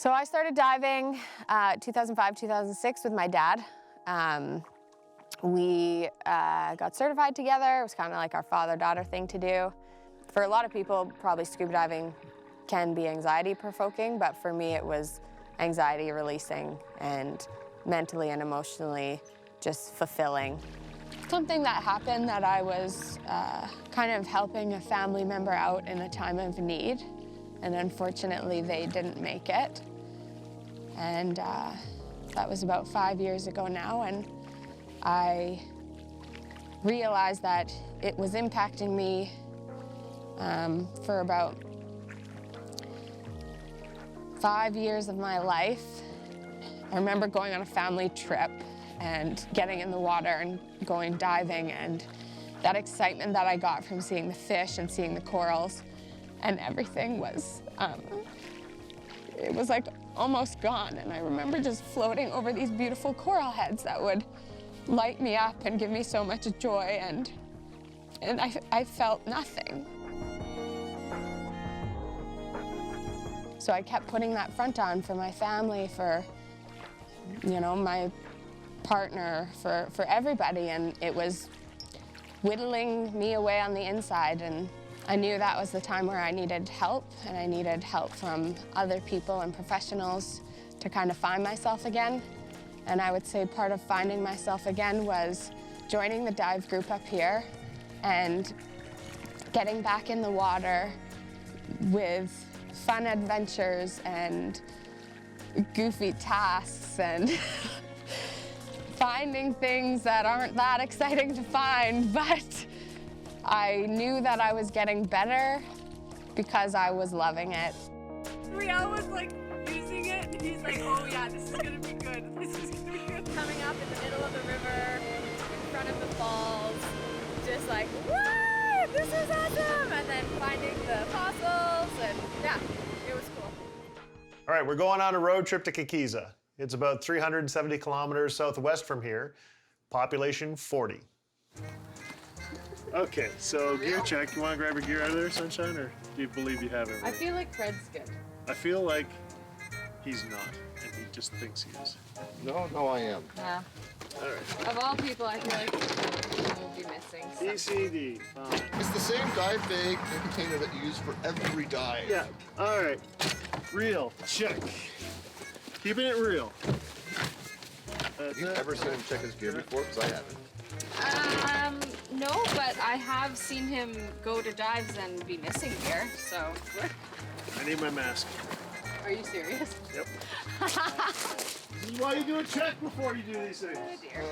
So I started diving 2005, 2006 with my dad. We got certified together. It was kind of like our father-daughter thing to do. For a lot of people, probably scuba diving can be anxiety-provoking, but for me it was anxiety-releasing and mentally and emotionally just fulfilling. Something that happened that I was kind of helping a family member out in a time of need, and unfortunately they didn't make it. And that was about 5 years ago now, and I realized that it was impacting me for about 5 years of my life. I remember going on a family trip and getting in the water and going diving, and that excitement that I got from seeing the fish and seeing the corals and everything was, it was like almost gone. And I remember just floating over these beautiful coral heads that would light me up and give me so much joy, and I felt nothing. So I kept putting that front on for my family, for, you know, my partner, for everybody, and it was whittling me away on the inside. And I knew that was the time where I needed help, and I needed help from other people and professionals to kind of find myself again. And I would say part of finding myself again was joining the dive group up here and getting back in the water with fun adventures and goofy tasks and finding things that aren't that exciting to find, but I knew that I was getting better because I was loving it. Riel was like using it, and he's like, oh yeah, this is gonna be good. This is gonna be good. Coming up in the middle of the river, in front of the falls, just like, what? This is awesome! And then finding the fossils, and yeah, it was cool. All right, we're going on a road trip to Kikiza. It's about 370 kilometers southwest from here. Population 40. Okay, so gear check. You want to grab your gear out of there, Sunshine, or do you believe you have everything? I feel like Fred's good. I feel like he's not, and he just thinks he is. No, I am. Yeah. All right. Of all people, I feel like we'll be missing something. ECD, fine. It's the same dive bag and container that you use for every dive. Yeah, all right. Real, check. Keeping it real. Have you ever seen him check his gear before? Because I haven't. No, but I have seen him go to dives and be missing gear, so. I need my mask. Are you serious? Yep. This is why you do a check before you do these things. Oh dear.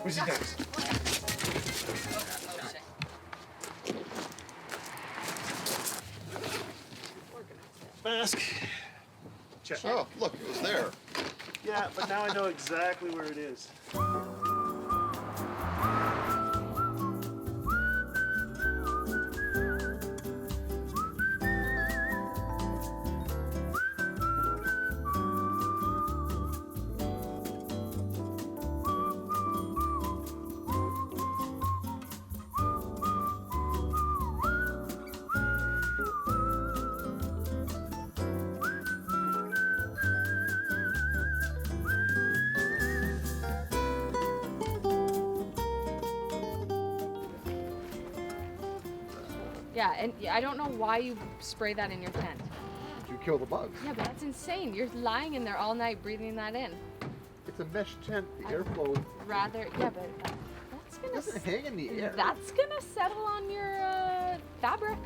Where's your next? Mask. Check. Oh, look, it was there. Yeah, but now I know exactly where it is. Yeah, and I don't know why you spray that in your tent. You kill the bugs. Yeah, but that's insane. You're lying in there all night breathing that in. It's a mesh tent. The airflow. Rather, yeah, but that's gonna. It doesn't hang in the air. That's gonna settle on your fabric.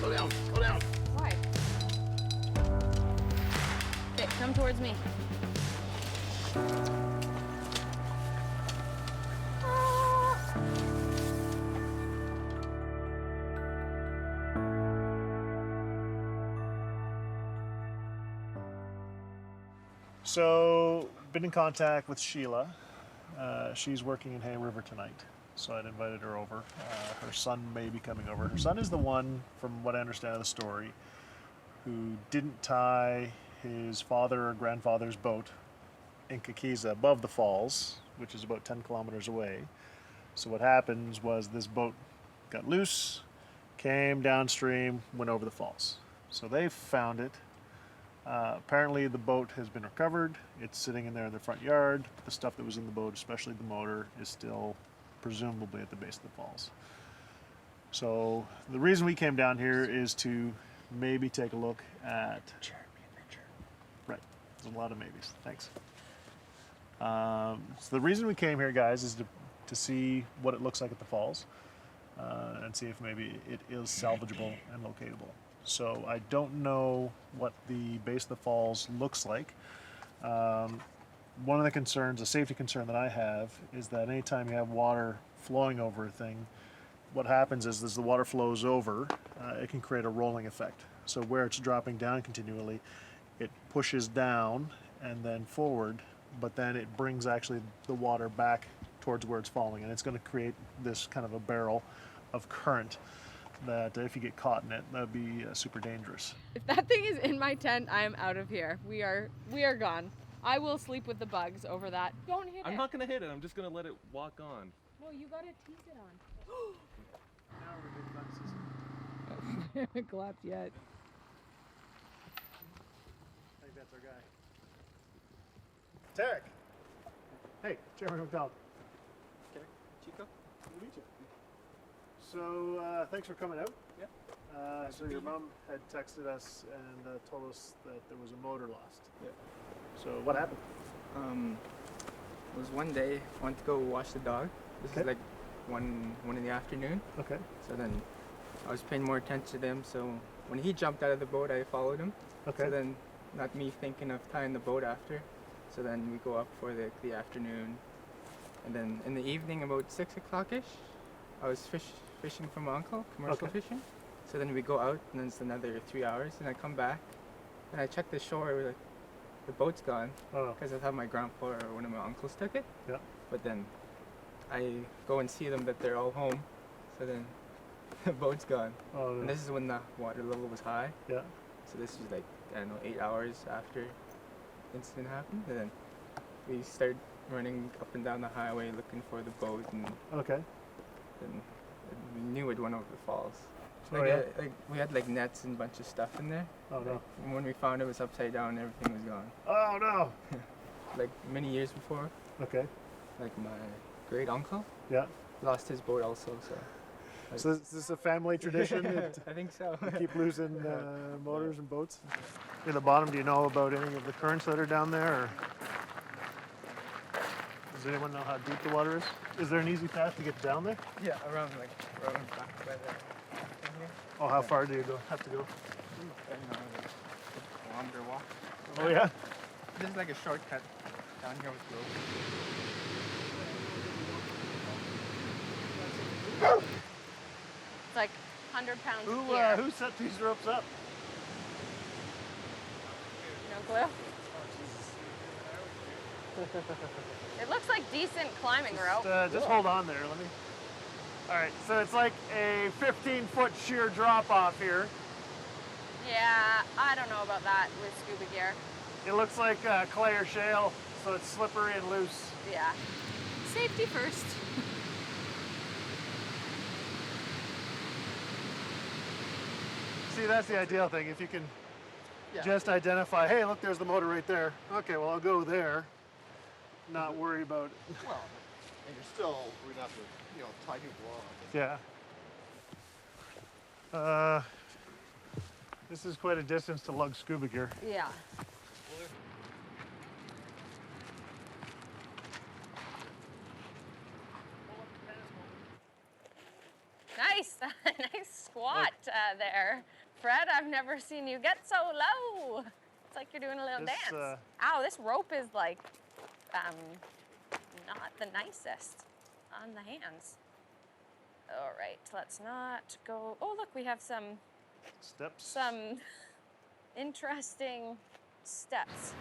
Go down. Why? Okay, come towards me. So, been in contact with Sheila. She's working in Hay River tonight, so I'd invited her over. Her son may be coming over. Her son is the one, from what I understand of the story, who didn't tie his father or grandfather's boat in Kakiza above the falls, which is about 10 kilometers away. So what happens was this boat got loose, came downstream, went over the falls. So they found it. Apparently the boat has been recovered. It's sitting in there in the front yard. The stuff that was in the boat, especially the motor, is still presumably at the base of the falls. So the reason we came down here is to maybe take a look at... Right, there's a lot of maybes, thanks. So the reason we came here, guys, is to see what it looks like at the falls and see if maybe it is salvageable and locatable. So I don't know what the base of the falls looks like. One of the concerns, a safety concern that I have, is that anytime you have water flowing over a thing, what happens is as the water flows over, it can create a rolling effect. So where it's dropping down continually, it pushes down and then forward, but then it brings actually the water back towards where it's falling, and it's going to create this kind of a barrel of current that if you get caught in it, that'd be super dangerous. If that thing is in my tent, I am out of here. We are gone. I will sleep with the bugs over that. Don't hit it. I'm not gonna hit it. I'm just gonna let it walk on. No, you gotta tease it on. Now we're big bugs. Haven't collapsed yet. I think that's our guy. Tarek! Hey, Chairman McDonald. Okay, Chico. Good to meet you. So, thanks for coming out. Yeah. So your mom had texted us and told us that there was a motor lost. Yeah. So what happened? It was one day I went to go wash the dog. This is like one in the afternoon. Okay. So then I was paying more attention to him. So when he jumped out of the boat, I followed him. Okay. So then, not me thinking of tying the boat after. So then we go up for the afternoon, and then in the evening about 6 o'clock-ish, I was fishing for my uncle, commercial fishing. So then we go out, and then it's another 3 hours, and I come back, and I check the shore, like, the boat's gone, because I thought my grandpa or one of my uncles took it. Yeah. But then I go and see them that they're all home, so then the boat's gone. Oh, no. And this is when the water level was high. Yeah. So this was like, I don't know, 8 hours after the incident happened, and then we started running up and down the highway looking for the boat, and Okay. then we knew it went over the falls. Oh, Like, yeah? we had like nets and a bunch of stuff in there. Oh, no. And when we found it was upside down, everything was gone. Oh, no. Like many years before, Okay. like my great uncle Yeah. lost his boat also. So. So is this a family tradition that I think so. you keep losing motors and boats? Near the bottom, do you know about any of the currents that are down there? Or does anyone know how deep the water is? Is there an easy path to get down there? Yeah, around back by the. Oh, how far do you have to go? I don't know, like a kilometer walk. Oh, yeah? This is like a shortcut down here with rope. It's like 100 pounds of gear. Who set these ropes up? No clue. It looks like decent climbing rope. Just hold on there. Let me. All right, so it's like a 15-foot sheer drop off here. Yeah, I don't know about that with scuba gear. It looks like clay or shale, so it's slippery and loose. Yeah. Safety first. See, that's the ideal thing. If you can just identify, hey, look, there's the motor right there. Okay, well, I'll go there. Not worry about it. Well, and you're still, we'd have to, tie people off. Yeah. This is quite a distance to lug scuba gear. Yeah. Nice, nice squat there. Fred, I've never seen you get so low. It's like you're doing a little dance. Ow, this rope is like, not the nicest on the hands. All right, let's not go. Oh, look, we have some Steps. interesting steps.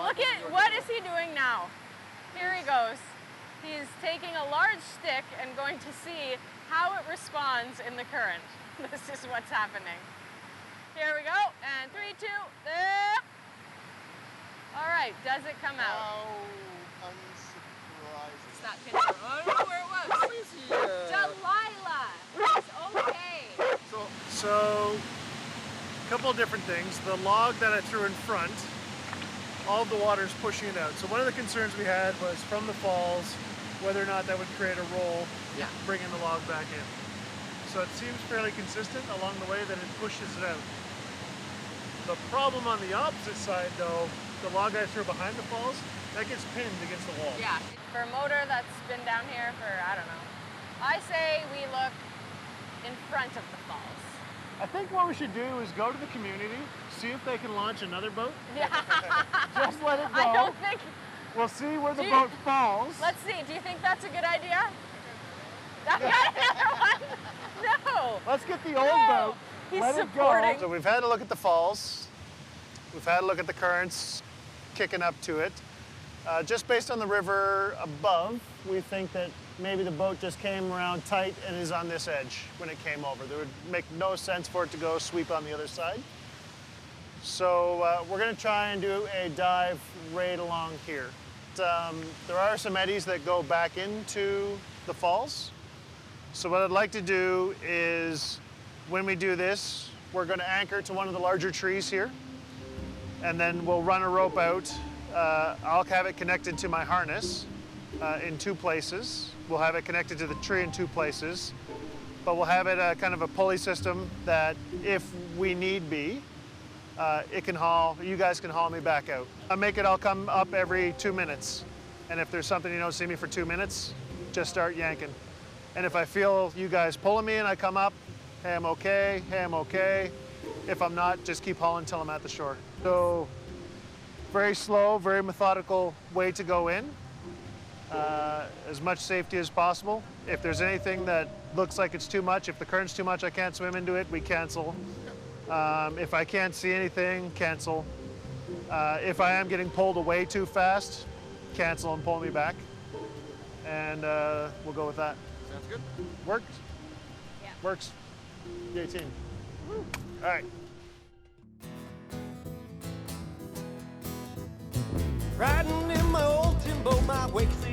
Look at, what is he doing now? Here he goes. He's taking a large stick and going to see how it responds in the current. This is what's happening. Here we go, and 3, 2, all right, does it come out? How unsurprising. It's that picture. I don't know where it was. Delilah, it's okay. So, a couple of different things. The log that I threw in front, all of the water is pushing it out. So one of the concerns we had was from the falls, whether or not that would create a roll, bringing the log back in. So it seems fairly consistent along the way that it pushes it out. The problem on the opposite side though, the log I threw behind the falls, that gets pinned against the wall. Yeah, for a motor that's been down here for, I don't know, I say we look in front of the falls. I think what we should do is go to the community, see if they can launch another boat. Yeah. Just let it go. I don't think, We'll see where the boat falls. let's see, do you think that's a good idea? I've got another one. No. Let's get the old boat. He's Let supporting. it go. So we've had a look at the falls. We've had a look at the currents kicking up to it. Just based on the river above, we think that maybe the boat just came around tight and is on this edge when it came over. There would make no sense for it to go sweep on the other side. So we're going to try and do a dive right along here. There are some eddies that go back into the falls. So what I'd like to do is, when we do this, we're going to anchor to one of the larger trees here, and then we'll run a rope out. I'll have it connected to my harness in 2 places. We'll have it connected to the tree in 2 places, but we'll have it kind of a pulley system that if we need be, it can haul, you guys can haul me back out. I make it all come up every 2 minutes. And if there's something you don't see me for 2 minutes, just start yanking. And if I feel you guys pulling me and I come up, hey, I'm okay, hey, I'm okay. If I'm not, just keep hauling until I'm at the shore. So, very slow, very methodical way to go in. As much safety as possible. If there's anything that looks like it's too much, if the current's too much, I can't swim into it, we cancel. If I can't see anything, cancel. If I am getting pulled away too fast, cancel and pull me back. And we'll go with that. Sounds good. Works? Yeah. Works. The 18. Woo. All right. Riding in my old Timbo, my wakes